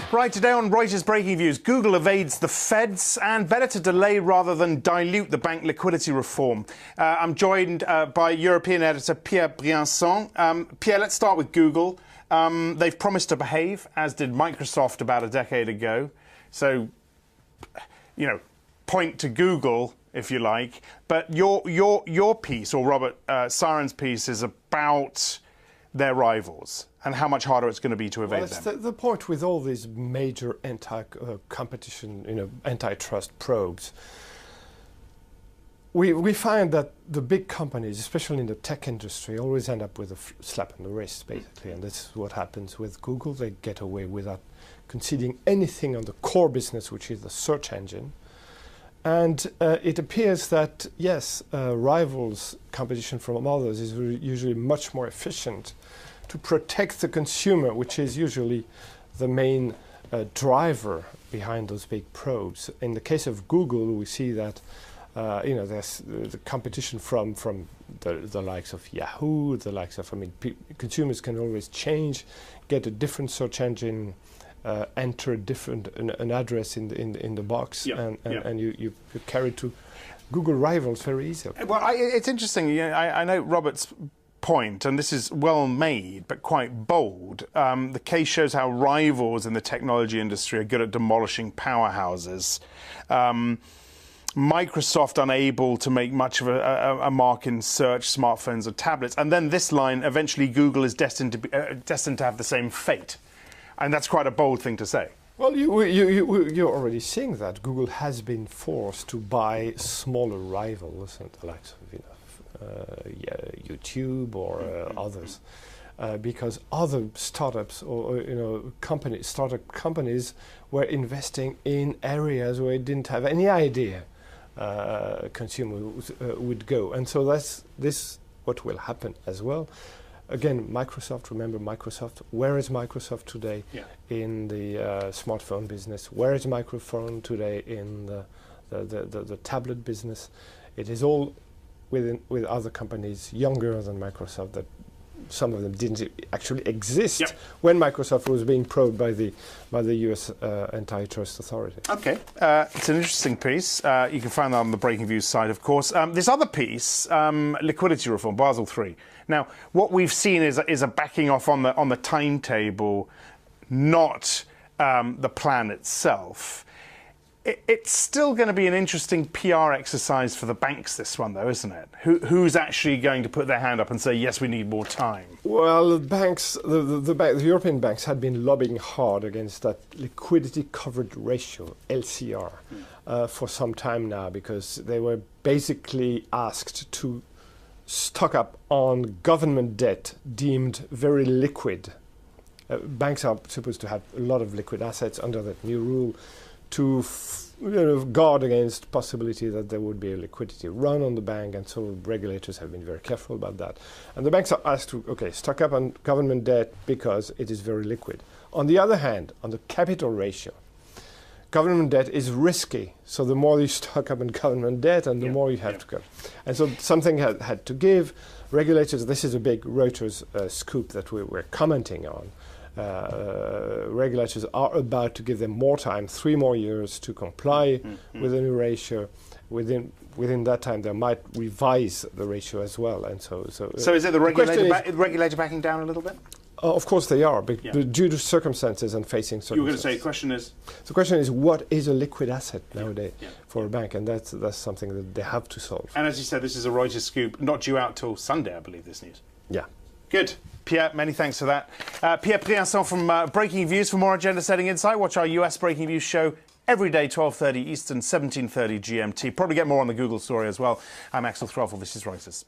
Right, today on Reuters Breakingviews, Google evades the feds and better to delay rather than dilute the bank liquidity reform. I'm joined by European editor Pierre Briançon. Pierre, let's start with Google. They've promised to behave, as did Microsoft about a decade ago. So, you know, point to Google, if you like. But your piece, or Robert Siren's piece, is about their rivals and how much harder it's going to be to evade them. The point with all these major anti-competition, antitrust probes, we find that the big companies, especially in the tech industry, always end up with a slap on the wrist, basically. And this is what happens with Google. They get away without conceding anything on the core business, which is the search engine. And it appears that, yes, rivals competition from others is usually much more efficient to protect the consumer, which is usually the main driver behind those big probes. In the case of Google, we see that there's the competition from the likes of Yahoo, the likes of, consumers can always change, get a different search engine, enter an address in the box, and you carry to Google rivals very easily. Well, it's interesting. I know Robert's point, and this is well made but quite bold. The case shows how rivals in the technology industry are good at demolishing powerhouses. Microsoft unable to make much of a mark in search, smartphones or tablets, and then this line: eventually Google is destined to have the same fate. And that's quite a bold thing to say. Well, you're already seeing that. Google has been forced to buy smaller rivals, and the likes of YouTube or others, because other startups or startup companies were investing in areas where it didn't have any idea consumers would go, and so this what will happen as well. Again, Microsoft, remember Microsoft, where is Microsoft today in the smartphone business? Where is Microsoft today in the tablet business? It is all with other companies younger than Microsoft, that some of them didn't actually exist when Microsoft was being probed by the US antitrust authority. Okay, it's an interesting piece. You can find that on the Breakingviews site, of course. This other piece, liquidity reform, Basel III. Now, what we've seen is a backing off on the timetable, not the plan itself. It's still going to be an interesting PR exercise for the banks, this one, though, isn't it? Who's actually going to put their hand up and say, yes, we need more time? Well, the banks, the European banks had been lobbying hard against that liquidity coverage ratio, LCR, for some time now, because they were basically asked to stock up on government debt deemed very liquid. Banks are supposed to have a lot of liquid assets under that new rule to guard against possibility that there would be a liquidity run on the bank, and so regulators have been very careful about that. And the banks are asked to, stock up on government debt because it is very liquid. On the other hand, on the capital ratio, government debt is risky, so the more you stock up on government debt, and the more you have to go. And so something had to give. Regulators, this is a big Reuters scoop that we're commenting on. Regulators are about to give them more time, 3 more years, to comply with the new ratio. Within that time, they might revise the ratio as well. And so is it the regulator backing down a little bit? Of course they are, but due to circumstances and facing circumstances. You were going to say, the question is, what is a liquid asset nowadays for a bank? And that's something that they have to solve. And as you said, this is a Reuters scoop, not due out till Sunday, I believe, this news. Yeah. Good. Pierre, many thanks for that. Pierre Briançon from Breakingviews. For more agenda-setting insight, watch our US Breakingviews show every day, 12:30 Eastern, 17:30 GMT. Probably get more on the Google story as well. I'm Axel Threlfall. This is Reuters.